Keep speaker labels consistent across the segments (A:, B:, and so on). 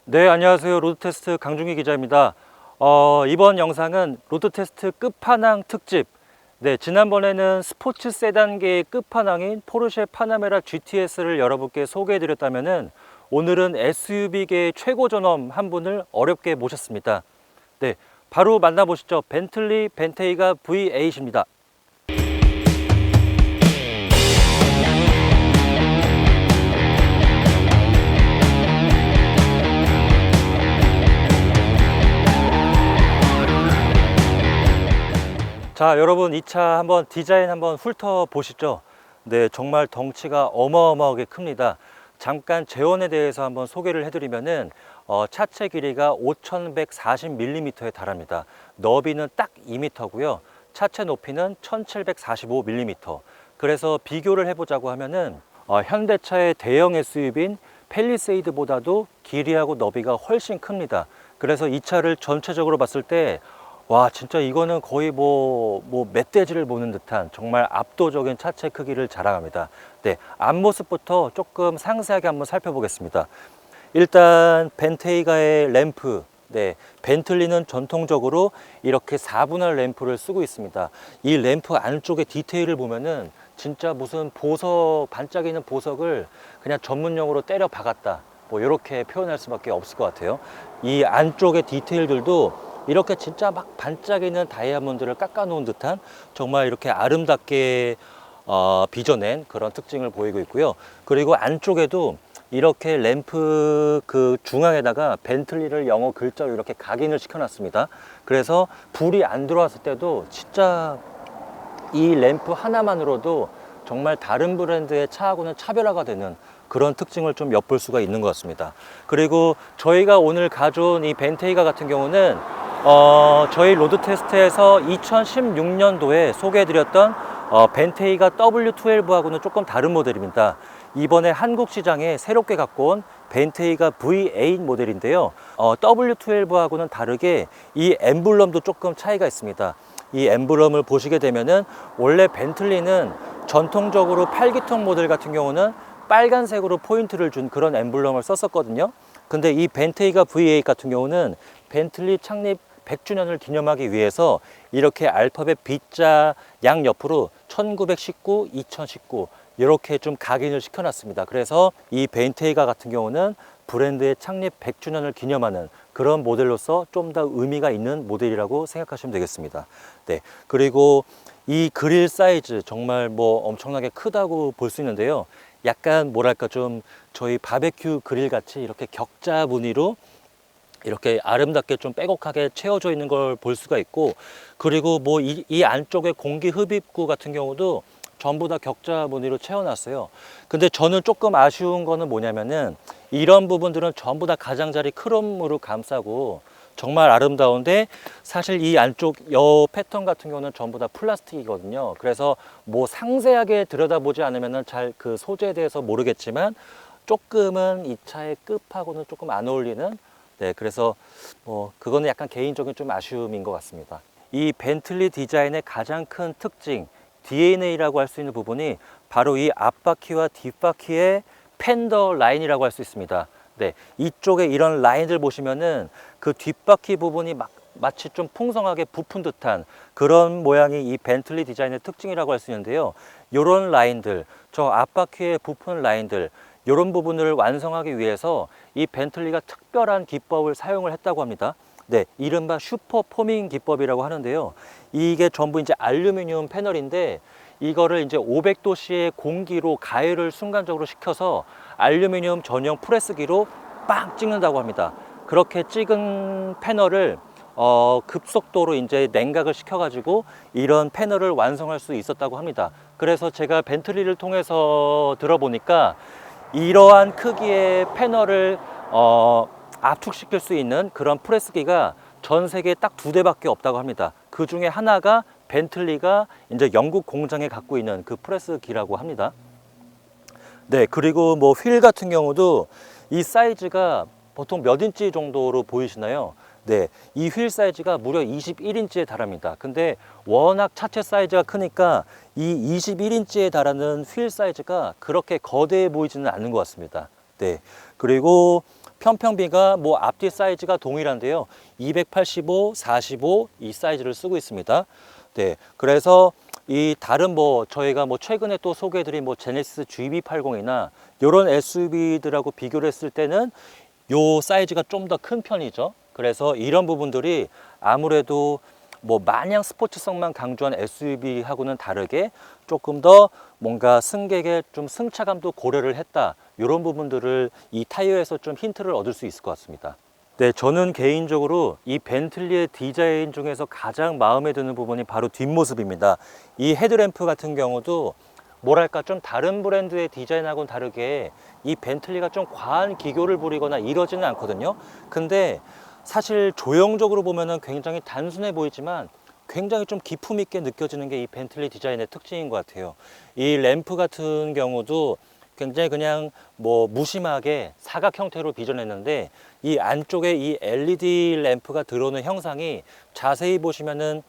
A: 네, 안녕하세요. 로드테스트 강중기 기자입니다. 이번 영상은 로드테스트 끝판왕 특집. 네, 지난번에는 스포츠 세단계의 끝판왕인 포르쉐 파나메라 GTS를 여러분께 소개해드렸다면은 오늘은 SUV계의 최고 존엄 한 분을 어렵게 모셨습니다. 네, 바로 만나보시죠. 벤틀리 벤테이가 V8입니다. 자, 여러분 이 차 한번 디자인 한번 훑어 보시죠. 네, 정말 덩치가 어마어마하게 큽니다. 잠깐 재원에 대해서 한번 소개를 해드리면은 차체 길이가 5140mm에 달합니다. 너비는 딱 2m고요. 차체 높이는 1745mm. 그래서 비교를 해보자고 하면은 현대차의 대형 SUV인 팰리세이드보다도 길이하고 너비가 훨씬 큽니다. 그래서 이 차를 전체적으로 봤을 때 와, 진짜 이거는 거의 뭐 멧돼지를 보는 듯한 정말 압도적인 차체 크기를 자랑합니다. 네, 앞모습부터 조금 상세하게 한번 살펴보겠습니다. 일단 벤테이가의 램프, 네, 벤틀리는 전통적으로 이렇게 4분할 램프를 쓰고 있습니다. 이 램프 안쪽의 디테일을 보면은 진짜 무슨 보석, 반짝이는 보석을 그냥 전문용어로 때려 박았다, 뭐 이렇게 표현할 수밖에 없을 것 같아요. 이 안쪽의 디테일들도 이렇게 진짜 막 반짝이는 다이아몬드를 깎아 놓은 듯한 정말 이렇게 아름답게 빚어낸 그런 특징을 보이고 있고요. 그리고 안쪽에도 이렇게 램프 그 중앙에다가 벤틀리를 영어 글자로 이렇게 각인을 시켜 놨습니다. 그래서 불이 안 들어왔을 때도 진짜 이 램프 하나만으로도 정말 다른 브랜드의 차하고는 차별화가 되는 그런 특징을 좀 엿볼 수가 있는 것 같습니다. 그리고 저희가 오늘 가져온 이 벤테이가 같은 경우는 저희 로드 테스트에서 2016년도에 소개해드렸던 벤테이가 W12하고는 조금 다른 모델입니다. 이번에 한국 시장에 새롭게 갖고 온 벤테이가 V8 모델인데요. W12하고는 다르게 이 엠블럼도 조금 차이가 있습니다. 이 엠블럼을 보시게 되면은 원래 벤틀리는 전통적으로 8기통 모델 같은 경우는 빨간색으로 포인트를 준 그런 엠블럼을 썼었거든요. 근데 이 벤테이가 V8 같은 경우는 벤틀리 창립 100주년을 기념하기 위해서 이렇게 알파벳 B자 양옆으로 1919, 2019 이렇게 좀 각인을 시켜놨습니다. 그래서 이 벤테이가 같은 경우는 브랜드의 창립 100주년을 기념하는 그런 모델로서 좀 더 의미가 있는 모델이라고 생각하시면 되겠습니다. 네, 그리고 이 그릴 사이즈 정말 뭐 엄청나게 크다고 볼 수 있는데요. 약간 뭐랄까 좀 저희 바베큐 그릴 같이 이렇게 격자 무늬로 이렇게 아름답게 좀 빼곡하게 채워져 있는 걸 볼 수가 있고, 그리고 뭐 이 안쪽에 공기 흡입구 같은 경우도 전부 다 격자 무늬로 채워놨어요. 근데 저는 조금 아쉬운 거는 뭐냐면은 이런 부분들은 전부 다 가장자리 크롬으로 감싸고 정말 아름다운데, 사실 이 안쪽 여 패턴 같은 경우는 전부 다 플라스틱이거든요. 그래서 뭐 상세하게 들여다보지 않으면은 잘 그 소재에 대해서 모르겠지만 조금은 이 차의 급하고는 조금 안 어울리는, 네, 그래서 뭐 그거는 약간 개인적인 좀 아쉬움인 것 같습니다. 이 벤틀리 디자인의 가장 큰 특징, DNA라고 할 수 있는 부분이 바로 이 앞바퀴와 뒷바퀴의 팬더 라인이라고 할 수 있습니다. 네, 이쪽에 이런 라인들 보시면은 그 뒷바퀴 부분이 마치 좀 풍성하게 부푼 듯한 그런 모양이 이 벤틀리 디자인의 특징이라고 할 수 있는데요. 이런 라인들, 저 앞바퀴의 부푼 라인들, 이런 부분을 완성하기 위해서 이 벤틀리가 특별한 기법을 사용을 했다고 합니다. 네, 이른바 슈퍼 포밍 기법이라고 하는데요. 이게 전부 이제 알루미늄 패널인데 이거를 이제 500도씨의 공기로 가열을 순간적으로 시켜서 알루미늄 전용 프레스기로 빵 찍는다고 합니다. 그렇게 찍은 패널을 급속도로 이제 냉각을 시켜가지고 이런 패널을 완성할 수 있었다고 합니다. 그래서 제가 벤틀리를 통해서 들어보니까 이러한 크기의 패널을 압축시킬 수 있는 그런 프레스기가 전 세계에 딱 2대밖에 없다고 합니다. 그 중에 하나가 벤틀리가 이제 영국 공장에 갖고 있는 그 프레스기라고 합니다. 네, 그리고 뭐 휠 같은 경우도 이 사이즈가 보통 몇 인치 정도로 보이시나요? 네, 이 휠 사이즈가 무려 21인치에 달합니다. 근데 워낙 차체 사이즈가 크니까 이 21인치에 달하는 휠 사이즈가 그렇게 거대해 보이지는 않는 것 같습니다. 네, 그리고 편평비가 뭐 앞뒤 사이즈가 동일한데요. 285, 45 이 사이즈를 쓰고 있습니다. 네, 그래서 이 다른 뭐 저희가 뭐 최근에 또 소개해드린 뭐 제네시스 GV80이나 이런 SUV들하고 비교를 했을 때는 요 사이즈가 좀 더 큰 편이죠. 그래서 이런 부분들이 아무래도 뭐 마냥 스포츠성만 강조한 SUV하고는 다르게 조금 더 뭔가 승객의 좀 승차감도 고려를 했다. 이런 부분들을 이 타이어에서 좀 힌트를 얻을 수 있을 것 같습니다. 네, 저는 개인적으로 이 벤틀리의 디자인 중에서 가장 마음에 드는 부분이 바로 뒷모습입니다. 이 헤드램프 같은 경우도 뭐랄까 좀 다른 브랜드의 디자인하고는 다르게 이 벤틀리가 좀 과한 기교를 부리거나 이러지는 않거든요. 근데 사실 조형적으로 보면은 굉장히 단순해 보이지만 굉장히 좀 기품 있게 느껴지는 게 이 벤틀리 디자인의 특징인 것 같아요. 이 램프 같은 경우도 굉장히 그냥 뭐 무심하게 사각 형태로 빚어냈는데 이 안쪽에 이 LED 램프가 들어오는 형상이 자세히 보시면은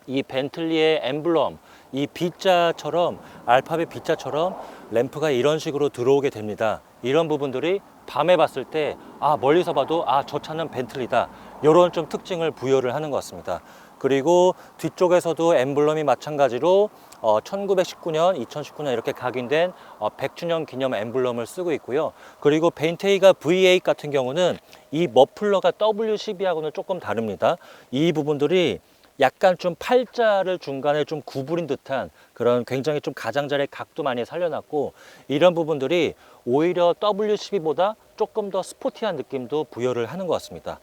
A: 이 벤틀리의 엠블럼, 이 B자처럼 알파벳 B자처럼 램프가 이런 식으로 들어오게 됩니다. 이런 부분들이 밤에 봤을 때 멀리서 봐도 저 차는 벤틀리다, 이런 좀 특징을 부여를 하는 것 같습니다. 그리고 뒤쪽에서도 엠블럼이 마찬가지로 1919년, 2019년 이렇게 각인된 100주년 기념 엠블럼을 쓰고 있고요. 그리고 벤테이가 V8 같은 경우는 이 머플러가 W12하고는 조금 다릅니다. 이 부분들이 약간 좀 팔자를 중간에 좀 구부린 듯한 그런 굉장히 좀 가장자리의 각도 많이 살려놨고, 이런 부분들이 오히려 W12보다 조금 더 스포티한 느낌도 부여를 하는 것 같습니다.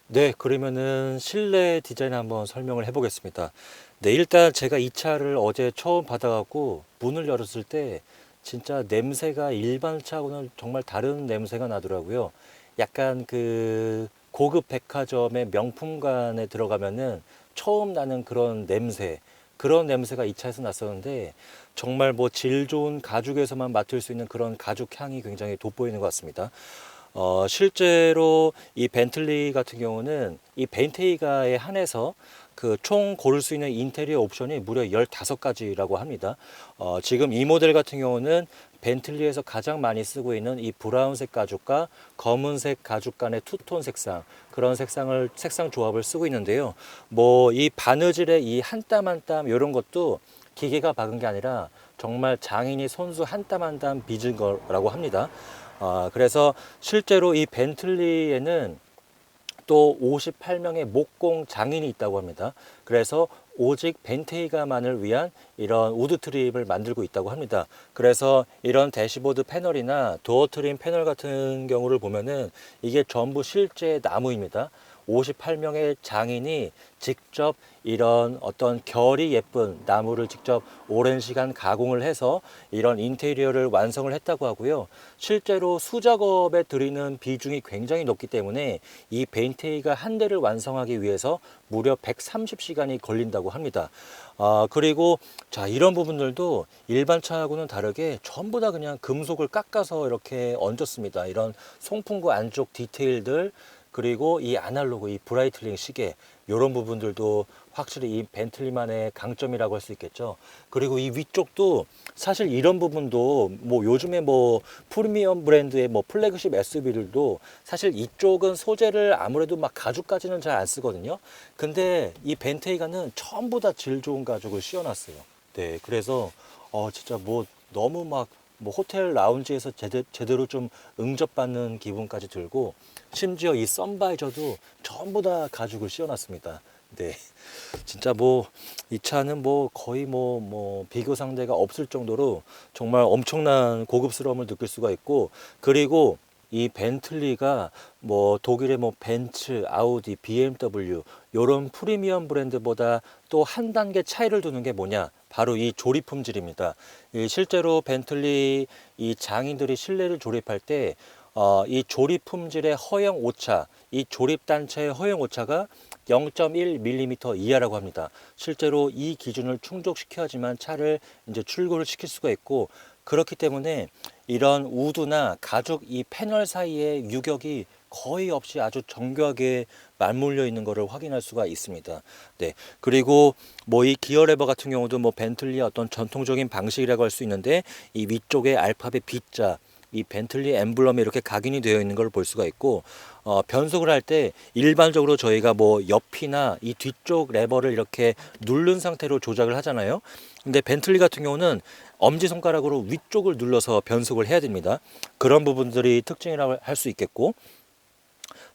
A: 네, 그러면은 실내 디자인 한번 설명을 해보겠습니다. 네, 일단 제가 이 차를 어제 처음 받아갖고 문을 열었을 때 진짜 냄새가 일반 차하고는 정말 다른 냄새가 나더라고요. 약간 그 고급 백화점의 명품관에 들어가면은 처음 나는 그런 냄새가 이 차에서 났었는데, 정말 뭐 질 좋은 가죽에서만 맡을 수 있는 그런 가죽 향이 굉장히 돋보이는 것 같습니다. 실제로 이 벤틀리 같은 경우는 이 벤테이가에 한해서 그 총 고를 수 있는 인테리어 옵션이 무려 15가지라고 합니다. 지금 이 모델 같은 경우는 벤틀리에서 가장 많이 쓰고 있는 이 브라운색 가죽과 검은색 가죽 간의 투톤 색상, 그런 색상 조합을 쓰고 있는데요. 뭐 이 바느질의 이 한 땀 한 땀 이런 것도 기계가 박은 게 아니라 정말 장인이 손수 한 땀 한 땀 빚은 거라고 합니다. 그래서 실제로 이 벤틀리에는 또 58명의 목공 장인이 있다고 합니다. 그래서 오직 벤테이가만을 위한 이런 우드 트립을 만들고 있다고 합니다. 그래서 이런 대시보드 패널이나 도어 트림 패널 같은 경우를 보면은 이게 전부 실제 나무입니다. 58명의 장인이 직접 이런 어떤 결이 예쁜 나무를 직접 오랜 시간 가공을 해서 이런 인테리어를 완성을 했다고 하고요. 실제로 수작업에 들이는 비중이 굉장히 높기 때문에 이 벤테이가 한 대를 완성하기 위해서 무려 130시간이 걸린다고 합니다. 그리고 자, 이런 부분들도 일반 차하고는 다르게 전부 다 그냥 금속을 깎아서 이렇게 얹었습니다. 이런 송풍구 안쪽 디테일들, 그리고 이 아날로그, 이 브라이틀링 시계, 이런 부분들도 확실히 이 벤틀리만의 강점이라고 할 수 있겠죠. 그리고 이 위쪽도 사실 이런 부분도 뭐 요즘에 뭐 프리미엄 브랜드의 뭐 플래그십 SUV들도 사실 이쪽은 소재를 아무래도 막 가죽까지는 잘 안 쓰거든요. 근데 이 벤테이가는 전부 다 질 좋은 가죽을 씌워놨어요. 네, 그래서 진짜 뭐 너무 막 뭐 호텔 라운지에서 제대로 좀 응접받는 기분까지 들고, 심지어 이 선바이저도 전부 다 가죽을 씌워놨습니다. 네, 진짜 뭐 이 차는 뭐 거의 뭐 비교 상대가 없을 정도로 정말 엄청난 고급스러움을 느낄 수가 있고, 그리고 이 벤틀리가 뭐 독일의 뭐 벤츠, 아우디, BMW 이런 프리미엄 브랜드보다 또 한 단계 차이를 두는 게 뭐냐? 바로 이 조립 품질입니다. 실제로 벤틀리 이 장인들이 실내를 조립할 때 이 조립 품질의 허용 오차, 이 조립 단체의 허용 오차가 0.1mm 이하라고 합니다. 실제로 이 기준을 충족시켜야지만 차를 이제 출고를 시킬 수가 있고, 그렇기 때문에 이런 우드나 가죽 이 패널 사이에 유격이 거의 없이 아주 정교하게 맞물려 있는 것을 확인할 수가 있습니다. 네. 그리고 뭐 이 기어 레버 같은 경우도 뭐 벤틀리의 어떤 전통적인 방식이라고 할 수 있는데, 이 위쪽에 알파벳 B자, 이 벤틀리 엠블럼이 이렇게 각인이 되어 있는 걸 볼 수가 있고, 변속을 할 때 일반적으로 저희가 뭐 옆이나 이 뒤쪽 레버를 이렇게 누른 상태로 조작을 하잖아요. 근데 벤틀리 같은 경우는 엄지손가락으로 위쪽을 눌러서 변속을 해야 됩니다. 그런 부분들이 특징이라고 할 수 있겠고,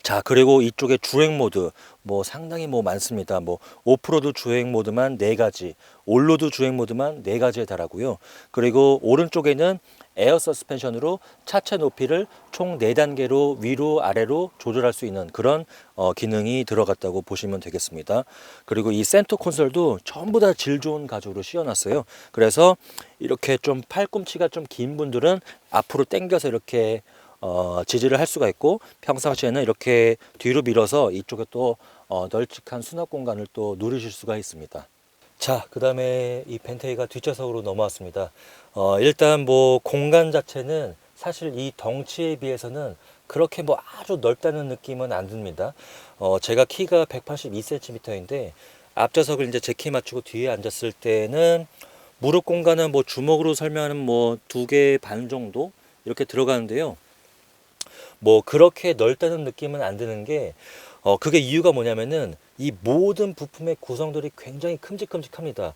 A: 자, 그리고 이쪽에 주행 모드 뭐 상당히 뭐 많습니다. 뭐 오프로드 주행 모드만 4가지, 올로드 주행 모드만 4가지에 달하고요. 그리고 오른쪽에는 에어 서스펜션으로 차체 높이를 총 4단계로 위로 아래로 조절할 수 있는 그런 기능이 들어갔다고 보시면 되겠습니다. 그리고 이 센터 콘솔도 전부 다 질 좋은 가죽으로 씌워놨어요. 그래서 이렇게 좀 팔꿈치가 좀 긴 분들은 앞으로 당겨서 이렇게 지지를 할 수가 있고, 평상시에는 이렇게 뒤로 밀어서 이쪽에 또 널찍한 수납 공간을 또 누리실 수가 있습니다. 자, 그 다음에 이 벤테이가 뒷좌석으로 넘어왔습니다. 일단 뭐 공간 자체는 사실 이 덩치에 비해서는 그렇게 뭐 아주 넓다는 느낌은 안 듭니다. 제가 키가 182cm인데 앞좌석을 이제 제 키 맞추고 뒤에 앉았을 때는 무릎 공간은 뭐 주먹으로 설명하는 뭐 2개 반 정도 이렇게 들어가는데요. 뭐 그렇게 넓다는 느낌은 안 드는 게 그게 이유가 뭐냐면은 이 모든 부품의 구성들이 굉장히 큼직큼직합니다.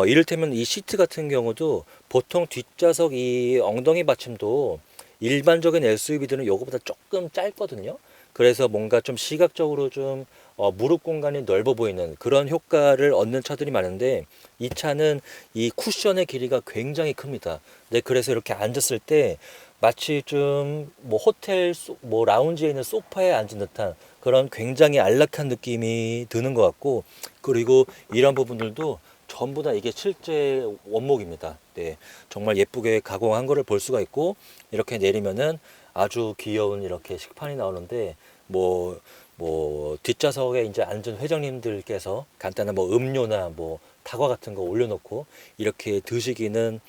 A: 이를테면 이 시트 같은 경우도 보통 뒷좌석 이 엉덩이 받침도 일반적인 SUV들은 요거보다 조금 짧거든요. 그래서 뭔가 좀 시각적으로 좀 무릎 공간이 넓어 보이는 그런 효과를 얻는 차들이 많은데, 이 차는 이 쿠션의 길이가 굉장히 큽니다. 네, 그래서 이렇게 앉았을 때 마치 좀 뭐 호텔 뭐 라운지에 있는 소파에 앉은 듯한 그런 굉장히 안락한 느낌이 드는 것 같고, 그리고 이런 부분들도 전부 다 이게 실제 원목입니다. 네, 정말 예쁘게 가공한 거를 볼 수가 있고, 이렇게 내리면은 아주 귀여운 이렇게 식판이 나오는데, 뭐 뒷좌석에 이제 앉은 회장님들께서 간단한 뭐 음료나 뭐 다과 같은 거 올려놓고 이렇게 드시기는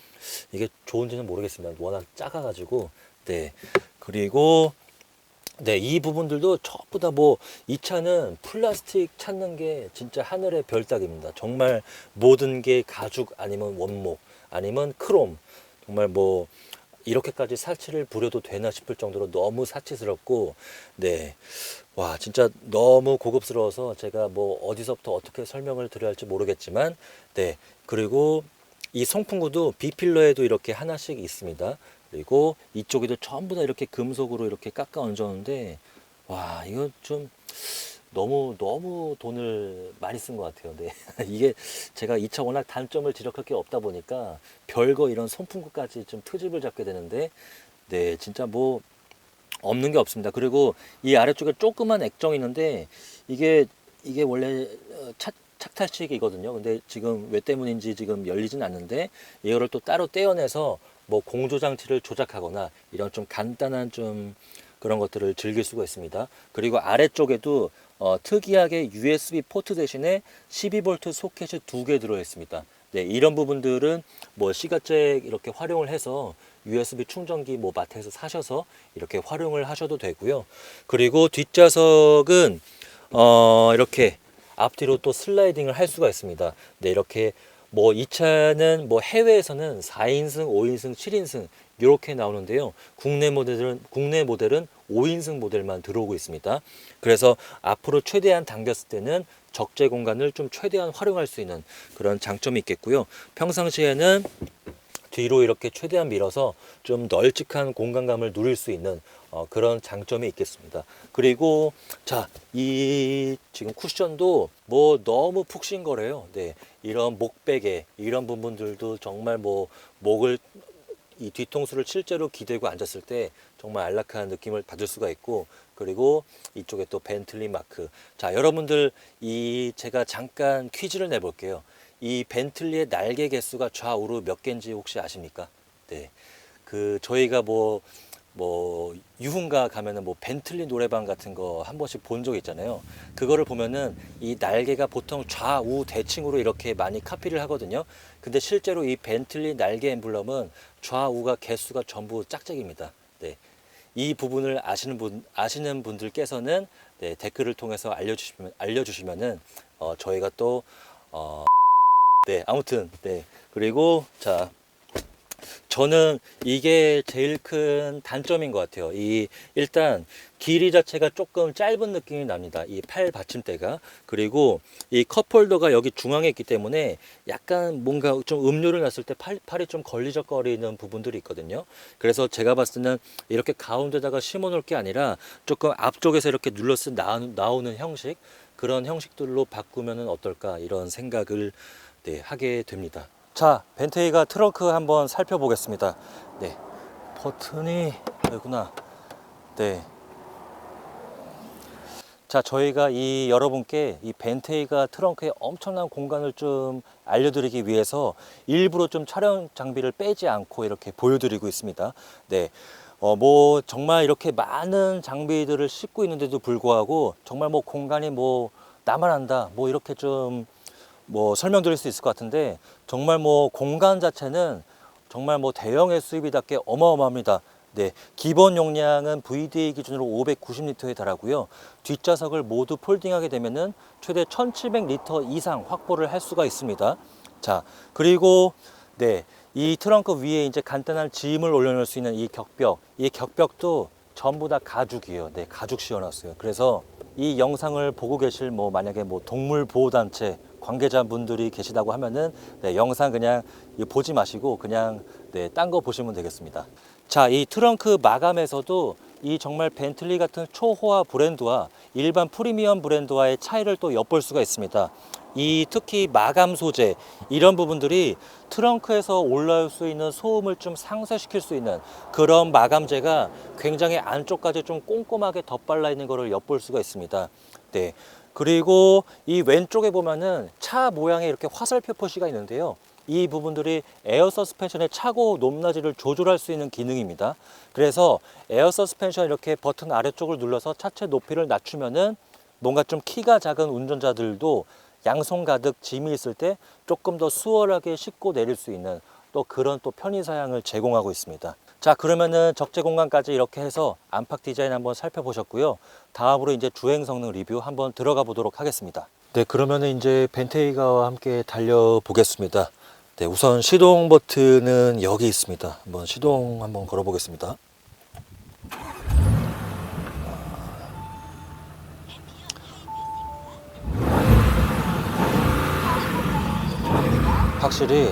A: 이게 좋은지는 모르겠습니다. 워낙 작아가지고. 네. 그리고 네, 이 부분들도 전부 다 뭐 이 차는 플라스틱 찾는 게 진짜 하늘의 별 따기입니다. 정말 모든 게 가죽 아니면 원목 아니면 크롬, 정말 뭐 이렇게까지 사치를 부려도 되나 싶을 정도로 너무 사치스럽고, 네, 와 진짜 너무 고급스러워서 제가 뭐 어디서부터 어떻게 설명을 드려야 할지 모르겠지만, 네, 그리고 이 송풍구도 B필러에도 이렇게 하나씩 있습니다. 그리고 이쪽에도 전부 다 이렇게 금속으로 이렇게 깎아 얹었는데, 와 이거 좀 너무 너무 돈을 많이 쓴 것 같아요. 네. 이게 제가 이 차 워낙 단점을 지적할 게 없다 보니까 별거 이런 손풍구까지 좀 트집을 잡게 되는데, 네 진짜 뭐 없는 게 없습니다. 그리고 이 아래쪽에 조그만 액정이 있는데 이게 원래 착탈식이거든요. 근데 지금 왜 때문인지 지금 열리진 않는데, 이거를 또 따로 떼어내서 뭐 공조 장치를 조작하거나 이런 좀 간단한 좀 그런 것들을 즐길 수가 있습니다. 그리고 아래쪽에도 특이하게 USB 포트 대신에 12V 소켓이 2개 들어 있습니다. 네, 이런 부분들은 뭐 시가잭 이렇게 활용을 해서 USB 충전기 뭐 마트에서 사셔서 이렇게 활용을 하셔도 되고요. 그리고 뒷좌석은 이렇게 앞뒤로 또 슬라이딩을 할 수가 있습니다. 네, 이렇게 뭐 이 차는 뭐 해외에서는 4인승, 5인승, 7인승 이렇게 나오는데요. 국내 모델은 5인승 모델만 들어오고 있습니다. 그래서 앞으로 최대한 당겼을 때는 적재 공간을 좀 최대한 활용할 수 있는 그런 장점이 있겠고요. 평상시에는 뒤로 이렇게 최대한 밀어서 좀 널찍한 공간감을 누릴 수 있는 그런 장점이 있겠습니다. 그리고 자, 이 지금 쿠션도 뭐 너무 푹신거려요. 네, 이런 목베개 이런 부분들도 정말 뭐 목을 이 뒤통수를 실제로 기대고 앉았을 때 정말 안락한 느낌을 받을 수가 있고, 그리고 이쪽에 또 벤틀리 마크. 자, 여러분들 이 제가 잠깐 퀴즈를 내볼게요. 이 벤틀리의 날개 개수가 좌우로 몇 개인지 혹시 아십니까? 네. 그 저희가 뭐 유흥가 가면은 뭐 벤틀리 노래방 같은 거 한 번씩 본 적 있잖아요. 그거를 보면은 이 날개가 보통 좌우 대칭으로 이렇게 많이 카피를 하거든요. 근데 실제로 이 벤틀리 날개 엠블럼은 좌우가 개수가 전부 짝짝입니다. 네. 이 부분을 아시는 분들께서는 네, 댓글을 통해서 알려주시면은 저희가 또 네, 아무튼 네. 그리고 자, 저는 이게 제일 큰 단점인 것 같아요. 일단 길이 자체가 조금 짧은 느낌이 납니다. 이 팔 받침대가. 그리고 이 컵홀더가 여기 중앙에 있기 때문에 약간 뭔가 좀 음료를 놨을 때 팔이 좀 걸리적거리는 부분들이 있거든요. 그래서 제가 봤을 때는 이렇게 가운데다가 심어 놓을 게 아니라 조금 앞쪽에서 이렇게 눌러서 나오는 형식, 그런 형식들로 바꾸면 어떨까, 이런 생각을 하게 됩니다. 자, 벤테이가 트렁크 한번 살펴보겠습니다. 네, 버튼이 여기구나. 네. 자, 저희가 여러분께 이 벤테이가 트렁크의 엄청난 공간을 좀 알려드리기 위해서 일부러 좀 촬영 장비를 빼지 않고 이렇게 보여드리고 있습니다. 네. 뭐 정말 이렇게 많은 장비들을 싣고 있는데도 불구하고 정말 뭐 공간이 뭐 나만 한다, 뭐 이렇게 좀 뭐 설명드릴 수 있을 것 같은데, 정말 뭐 공간 자체는 정말 뭐 대형 SUV답게 어마어마합니다. 네, 기본 용량은 VDA 기준으로 590리터에 달하고요. 뒷좌석을 모두 폴딩하게 되면은 최대 1700리터 이상 확보를 할 수가 있습니다. 자, 그리고 네, 이 트렁크 위에 이제 간단한 짐을 올려놓을 수 있는 이 격벽도 전부 다 가죽이에요. 네, 가죽 씌워놨어요. 그래서 이 영상을 보고 계실 뭐 만약에 뭐 동물보호단체 관계자분들이 계시다고 하면은 네, 영상 그냥 보지 마시고 그냥 딴 거 보시면 되겠습니다. 자, 이 트렁크 마감에서도 이 정말 벤틀리 같은 초호화 브랜드와 일반 프리미엄 브랜드와의 차이를 또 엿볼 수가 있습니다. 이 특히 마감 소재, 이런 부분들이 트렁크에서 올라올 수 있는 소음을 좀 상쇄시킬 수 있는 그런 마감재가 굉장히 안쪽까지 좀 꼼꼼하게 덧발라 있는 것을 엿볼 수가 있습니다. 네. 그리고 이 왼쪽에 보면은 차 모양의 이렇게 화살표 표시가 있는데요. 이 부분들이 에어 서스펜션의 차고 높낮이를 조절할 수 있는 기능입니다. 그래서 에어 서스펜션 이렇게 버튼 아래쪽을 눌러서 차체 높이를 낮추면은 뭔가 좀 키가 작은 운전자들도 양손 가득 짐이 있을 때 조금 더 수월하게 싣고 내릴 수 있는 또 그런 또 편의사양을 제공하고 있습니다. 자, 그러면은 적재 공간까지 이렇게 해서 안팎 디자인 한번 살펴보셨고요. 다음으로 이제 주행 성능 리뷰 한번 들어가 보도록 하겠습니다. 네, 그러면은 이제 벤테이가와 함께 달려 보겠습니다. 네, 우선 시동 버튼은 여기 있습니다. 한번 시동 한번 걸어 보겠습니다. 확실히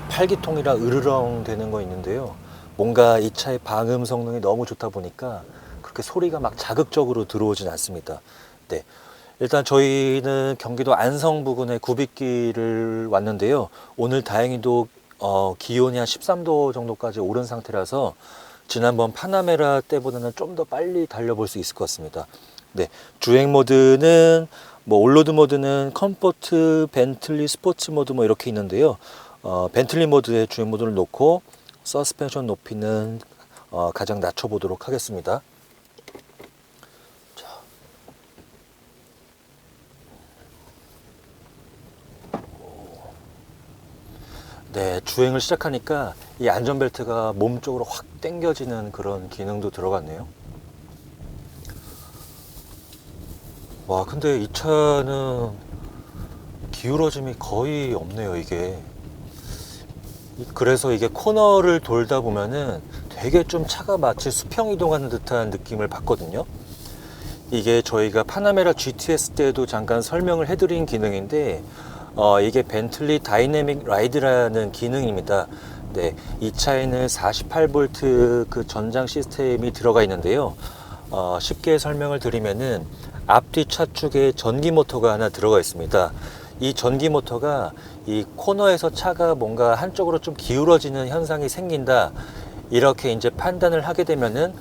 A: 8기통이라 으르렁 되는 거 있는데요. 뭔가 이 차의 방음 성능이 너무 좋다 보니까 그렇게 소리가 막 자극적으로 들어오진 않습니다. 네. 일단 저희는 경기도 안성 부근의 굽이길을 왔는데요. 오늘 다행히도 기온이 한 13도 정도까지 오른 상태라서 지난번 파나메라 때보다는 좀 더 빨리 달려볼 수 있을 것 같습니다. 네. 주행 모드는 뭐 올로드 모드는 컴포트, 벤틀리, 스포츠 모드 뭐 이렇게 있는데요. 벤틀리 모드의 주행 모드를 놓고 서스펜션 높이는 가장 낮춰보도록 하겠습니다. 자. 네, 주행을 시작하니까 이 안전벨트가 몸 쪽으로 확 당겨지는 그런 기능도 들어갔네요. 와, 근데 이 차는 기울어짐이 거의 없네요, 이게. 그래서 이게 코너를 돌다 보면은 되게 좀 차가 마치 수평 이동하는 듯한 느낌을 받거든요. 이게 저희가 파나메라 GTS 때도 잠깐 설명을 해드린 기능인데 이게 벤틀리 다이내믹 라이드라는 기능입니다. 네, 이 차에는 48V 그 전장 시스템이 들어가 있는데요. 쉽게 설명을 드리면은 앞뒤 차축에 전기 모터가 하나 들어가 있습니다. 이 전기 모터가 이 코너에서 차가 뭔가 한쪽으로 좀 기울어지는 현상이 생긴다, 이렇게 이제 판단을 하게 되면은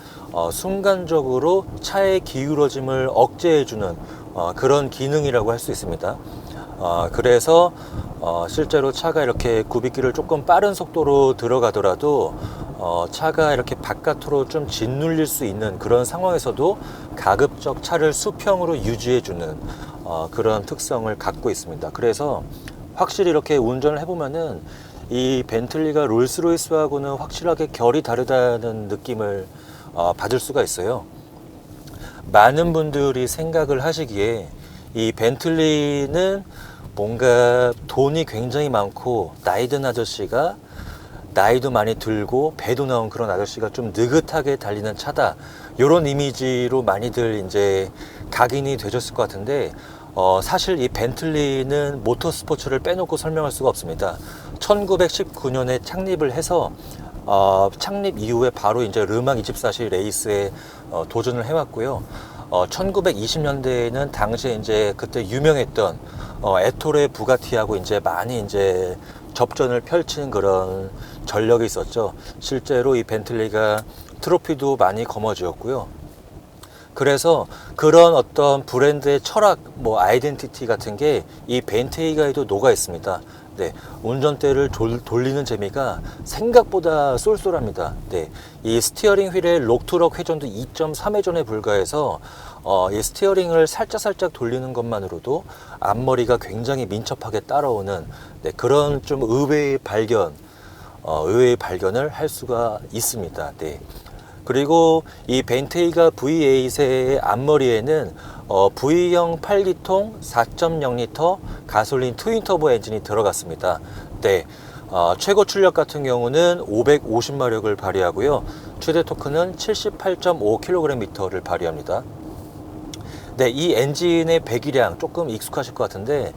A: 순간적으로 차의 기울어짐을 억제해주는 그런 기능이라고 할 수 있습니다. 그래서 실제로 차가 이렇게 굽이길을 조금 빠른 속도로 들어가더라도 차가 이렇게 바깥으로 좀 짓눌릴 수 있는 그런 상황에서도 가급적 차를 수평으로 유지해주는 그런 특성을 갖고 있습니다. 그래서 확실히 이렇게 운전을 해보면은 이 벤틀리가 롤스로이스하고는 확실하게 결이 다르다는 느낌을 받을 수가 있어요. 많은 분들이 생각을 하시기에 이 벤틀리는 뭔가 돈이 굉장히 많고 나이 든 아저씨가 나이도 많이 들고 배도 나온 그런 아저씨가 좀 느긋하게 달리는 차다, 이런 이미지로 많이들 이제 각인이 되셨을 것 같은데, 사실 이 벤틀리는 모터스포츠를 빼놓고 설명할 수가 없습니다. 1919년에 창립을 해서 창립 이후에 바로 이제 르망 24시 레이스에 도전을 해왔고요. 1920년대에는 당시에 이제 그때 유명했던 에토레 부가티하고 이제 많이 이제 접전을 펼친 그런 전력이 있었죠. 실제로 이 벤틀리가 트로피도 많이 거머쥐었고요. 그래서 그런 어떤 브랜드의 철학, 뭐 아이덴티티 같은 게 이 벤테이가에도 녹아 있습니다. 네, 운전대를 돌리는 재미가 생각보다 쏠쏠합니다. 네, 이 스티어링 휠의 록투럭 회전도 2.3회전에 불과해서 이 스티어링을 살짝 돌리는 것만으로도 앞머리가 굉장히 민첩하게 따라오는, 네, 그런 좀 의외의 발견을 할 수가 있습니다. 네. 그리고 이 벤테이가 V8의 앞머리에는 V형 8기통 4.0L 가솔린 트윈터보 엔진이 들어갔습니다. 네, 최고 출력 같은 경우는 550마력을 발휘하고요. 최대 토크는 78.5kgm를 발휘합니다. 네, 이 엔진의 배기량 조금 익숙하실 것 같은데,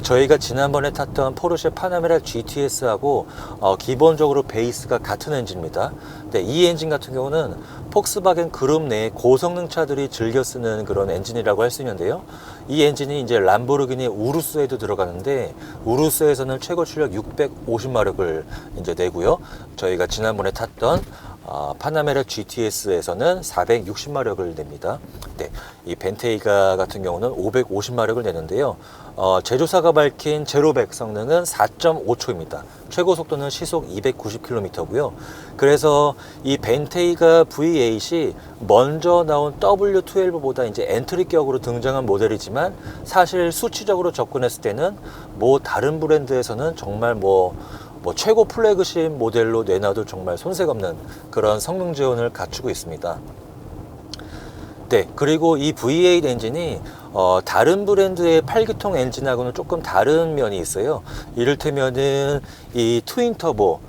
A: 저희가 지난번에 탔던 포르쉐 파나메라 GTS하고 기본적으로 베이스가 같은 엔진입니다. 네, 이 엔진 같은 경우는 폭스바겐 그룹 내 고성능 차들이 즐겨 쓰는 그런 엔진이라고 할 수 있는데요. 이 엔진이 이제 람보르기니 우루스에도 들어가는데, 우루스에서는 최고 출력 650마력을 이제 내고요. 저희가 지난번에 탔던 파나메라 GTS에서는 460마력을 냅니다. 네, 이 벤테이가 같은 경우는 550마력을 내는데요. 제조사가 밝힌 제로백 성능은 4.5초입니다. 최고 속도는 시속 290km고요. 그래서 이 벤테이가 V8이 먼저 나온 W12보다 이제 엔트리격으로 등장한 모델이지만, 사실 수치적으로 접근했을 때는 뭐 다른 브랜드에서는 정말 뭐 최고 플래그십 모델로 내놔도 정말 손색 없는 그런 성능 지원을 갖추고 있습니다. 네, 그리고 이 V8 엔진이 다른 브랜드의 8기통 엔진하고는 조금 다른 면이 있어요. 이를테면은 이 트윈터보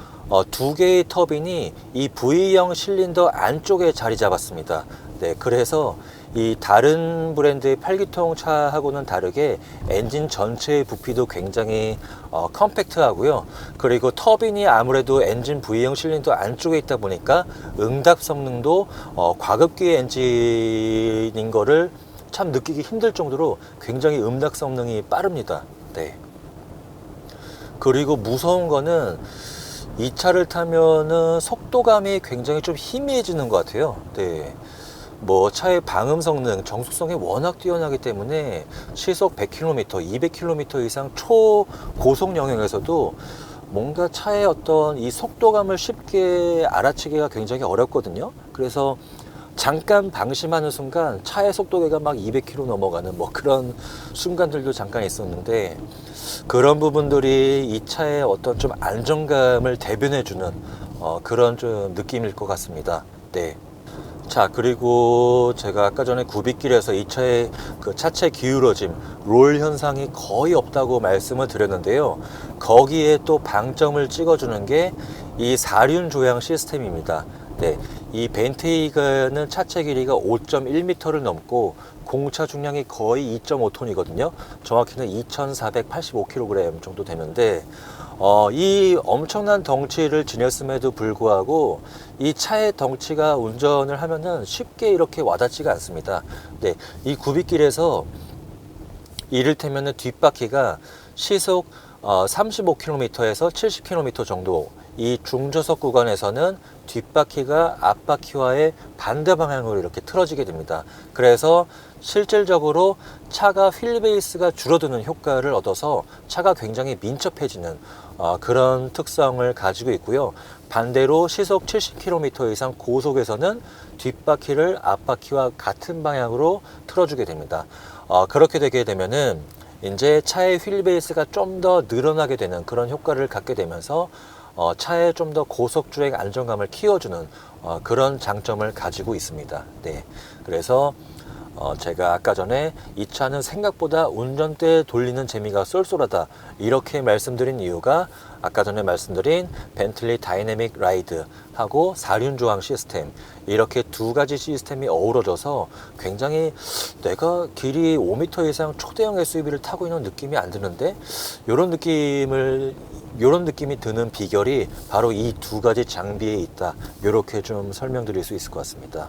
A: 두 개의 터빈이 이 V형 실린더 안쪽에 자리 잡았습니다. 네, 그래서 이 다른 브랜드의 8기통 차하고는 다르게 엔진 전체의 부피도 굉장히 컴팩트하고요. 그리고 터빈이 아무래도 엔진 V형 실린더 안쪽에 있다 보니까 응답 성능도 과급기 엔진인 거를 참 느끼기 힘들 정도로 굉장히 응답 성능이 빠릅니다. 네. 그리고 무서운 거는 이 차를 타면은 속도감이 굉장히 좀 희미해지는 것 같아요. 네. 뭐 차의 방음 성능, 정숙성이 워낙 뛰어나기 때문에 시속 100km, 200km 이상 초고속 영역에서도 뭔가 차의 어떤 이 속도감을 쉽게 알아채기가 굉장히 어렵거든요. 그래서 잠깐 방심하는 순간 차의 속도계가 막 200km 넘어가는 뭐 그런 순간들도 잠깐 있었는데, 그런 부분들이 이 차의 어떤 좀 안정감을 대변해주는 그런 좀 느낌일 것 같습니다. 네. 자, 그리고 제가 아까 전에 구빗길에서 이 차의 그 차체 기울어짐, 롤 현상이 거의 없다고 말씀을 드렸는데요. 거기에 또 방점을 찍어주는 게 이 사륜 조향 시스템입니다. 네, 이 벤테이가는 차체 길이가 5.1m를 넘고 공차 중량이 거의 2.5톤이거든요. 정확히는 2,485kg 정도 되는데, 이 엄청난 덩치를 지녔음에도 불구하고 이 차의 덩치가 운전을 하면은 쉽게 이렇게 와닿지가 않습니다. 네, 이 구빗길에서 이를테면은 뒷바퀴가 시속 35km에서 70km 정도, 이 중저속 구간에서는 뒷바퀴가 앞바퀴와의 반대 방향으로 이렇게 틀어지게 됩니다. 그래서 실질적으로 차가 휠 베이스가 줄어드는 효과를 얻어서 차가 굉장히 민첩해지는 그런 특성을 가지고 있고요. 반대로 시속 70km 이상 고속에서는 뒷바퀴를 앞바퀴와 같은 방향으로 틀어주게 됩니다. 그렇게 되게 되면은 이제 차의 휠 베이스가 좀 더 늘어나게 되는 그런 효과를 갖게 되면서 차의 좀 더 고속 주행 안정감을 키워주는 그런 장점을 가지고 있습니다. 네, 그래서 제가 아까 전에 이 차는 생각보다 운전대 돌리는 재미가 쏠쏠하다 이렇게 말씀드린 이유가 아까 전에 말씀드린 벤틀리 다이내믹 라이드 하고 사륜 조항 시스템, 이렇게 두 가지 시스템이 어우러져서 굉장히 내가 길이 5m 이상 초대형 SUV를 타고 있는 느낌이 안 드는데, 이런 느낌이 드는 비결이 바로 이 두 가지 장비에 있다, 이렇게 좀 설명드릴 수 있을 것 같습니다.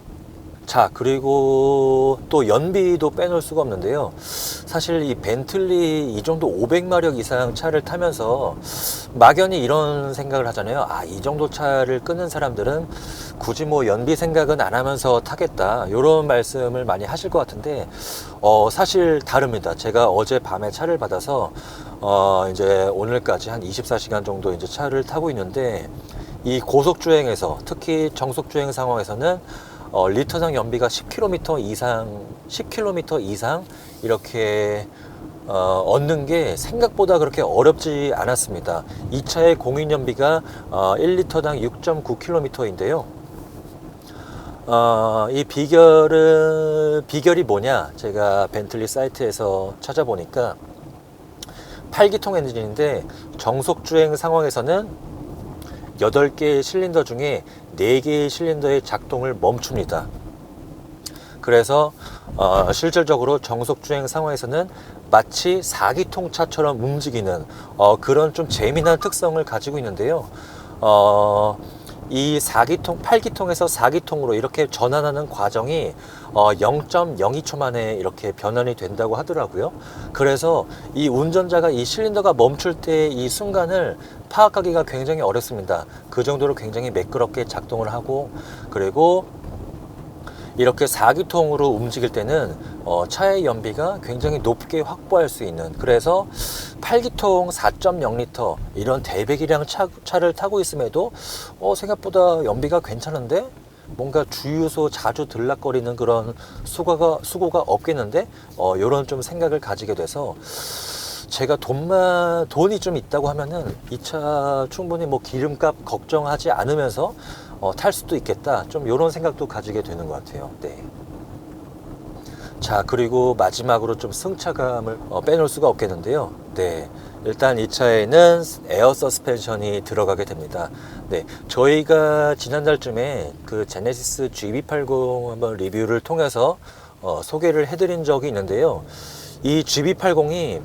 A: 자, 그리고 또 연비도 빼놓을 수가 없는데요. 사실 이 벤틀리 이 정도 500마력 이상 차를 타면서 막연히 이런 생각을 하잖아요. 아, 이 정도 차를 끄는 사람들은 굳이 뭐 연비 생각은 안 하면서 타겠다, 이런 말씀을 많이 하실 것 같은데, 사실 다릅니다. 제가 어제 밤에 차를 받아서 이제 오늘까지 한 24시간 정도 이제 차를 타고 있는데, 이 고속주행에서, 특히 정속주행 상황에서는 리터당 연비가 10km 이상 이렇게 얻는 게 생각보다 그렇게 어렵지 않았습니다. 이 차의 공인 연비가 1리터당 6.9km인데요. 이 비결이 뭐냐? 제가 벤틀리 사이트에서 찾아보니까 8기통 엔진인데 정속주행 상황에서는 8개의 실린더 중에 4개의 실린더의 작동을 멈춥니다. 그래서 실질적으로 정속주행 상황에서는 마치 4기통 차처럼 움직이는 그런 좀 재미난 특성을 가지고 있는데요. 이 8기통에서 4기통으로 이렇게 전환하는 과정이 0.02초 만에 이렇게 변환이 된다고 하더라고요. 그래서 이 운전자가 이 실린더가 멈출 때 이 순간을 파악하기가 굉장히 어렵습니다. 그 정도로 굉장히 매끄럽게 작동을 하고, 그리고 이렇게 4기통으로 움직일 때는 차의 연비가 굉장히 높게 확보할 수 있는, 그래서 8기통 4.0리터 이런 대배기량 차를 타고 있음에도 생각보다 연비가 괜찮은데, 뭔가 주유소 자주 들락거리는 그런 수고가 없겠는데, 이런 좀 생각을 가지게 돼서, 제가 돈이 좀 있다고 하면은 이 차 충분히 뭐 기름값 걱정하지 않으면서 탈 수도 있겠다, 좀 이런 생각도 가지게 되는 것 같아요. 네. 자, 그리고 마지막으로 좀 승차감을 빼놓을 수가 없겠는데요. 네, 일단 이 차에는 에어 서스펜션이 들어가게 됩니다. 네, 저희가 지난달쯤에 그 제네시스 GB80 한번 리뷰를 통해서 소개를 해드린 적이 있는데요. 이 GB80이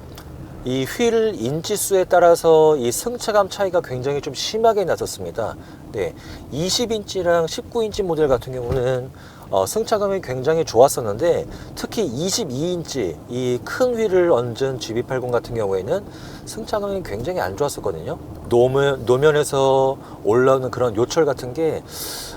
A: 이 휠 인치수에 따라서 이 승차감 차이가 굉장히 좀 심하게 났었습니다. 네, 20인치랑 19인치 모델 같은 경우는 승차감이 굉장히 좋았었는데, 특히 22인치 이 큰 휠을 얹은 GB80 같은 경우에는 승차감이 굉장히 안 좋았었거든요. 노면에서 올라오는 그런 요철 같은 게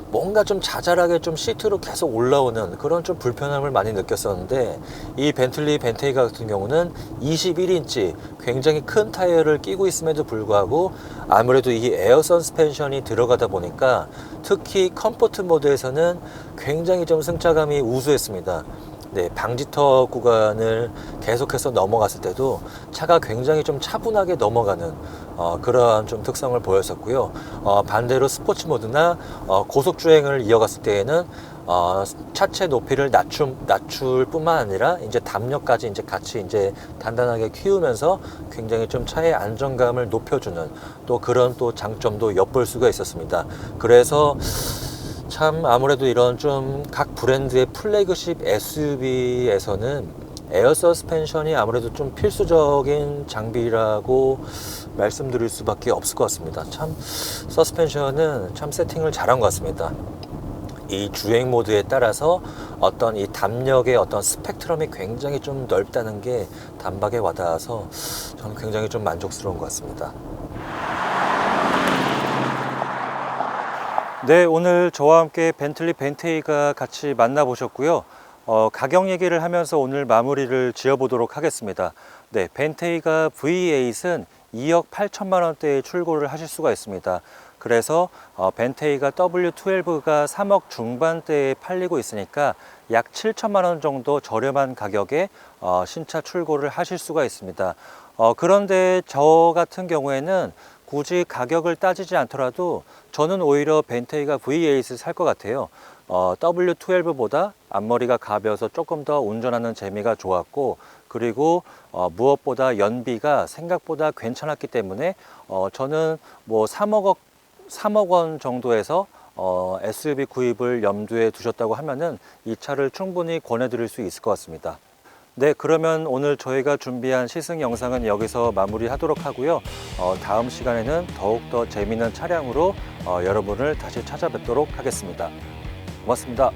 A: 뭔가 좀 자잘하게 좀 시트로 계속 올라오는 그런 좀 불편함을 많이 느꼈었는데, 이 벤틀리 벤테이 같은 경우는 21인치 굉장히 큰 타이어를 끼고 있음에도 불구하고 아무래도 이 에어 서스펜션이 들어가다 보니까 특히 컴포트 모드에서는 굉장히 좀 승차감이 우수했습니다. 네, 방지턱 구간을 계속해서 넘어갔을 때도 차가 굉장히 좀 차분하게 넘어가는 그러한 좀 특성을 보였었고요. 반대로 스포츠 모드나 고속 주행을 이어갔을 때에는 차체 높이를 낮출 뿐만 아니라 이제 담력까지 이제 같이 이제 단단하게 키우면서 굉장히 좀 차의 안정감을 높여주는 또 그런 또 장점도 엿볼 수가 있었습니다. 그래서 참 아무래도 이런 좀 각 브랜드의 플래그십 SUV에서는 에어 서스펜션이 아무래도 좀 필수적인 장비라고 말씀드릴 수밖에 없을 것 같습니다. 참 서스펜션은 참 세팅을 잘한 것 같습니다. 이 주행 모드에 따라서 어떤 이 담력의 어떤 스펙트럼이 굉장히 좀 넓다는 게 단박에 와닿아서 저는 굉장히 좀 만족스러운 것 같습니다. 네, 오늘 저와 함께 벤틀리 벤테이가 같이 만나보셨고요. 가격 얘기를 하면서 오늘 마무리를 지어보도록 하겠습니다. 네, 벤테이가 V8은 2억 8천만 원대에 출고를 하실 수가 있습니다. 그래서 벤테이가 W12가 3억 중반대에 팔리고 있으니까 약 7천만 원 정도 저렴한 가격에 신차 출고를 하실 수가 있습니다. 그런데 저 같은 경우에는 굳이 가격을 따지지 않더라도 저는 오히려 벤테이가 V8을 살 것 같아요. W12보다 앞머리가 가벼워서 조금 더 운전하는 재미가 좋았고, 그리고 무엇보다 연비가 생각보다 괜찮았기 때문에 저는 뭐 3억 원 정도에서 SUV 구입을 염두에 두셨다고 하면은 이 차를 충분히 권해드릴 수 있을 것 같습니다. 네, 그러면 오늘 저희가 준비한 시승 영상은 여기서 마무리하도록 하고요. 다음 시간에는 더욱더 재미있는 차량으로 여러분을 다시 찾아뵙도록 하겠습니다. 고맙습니다.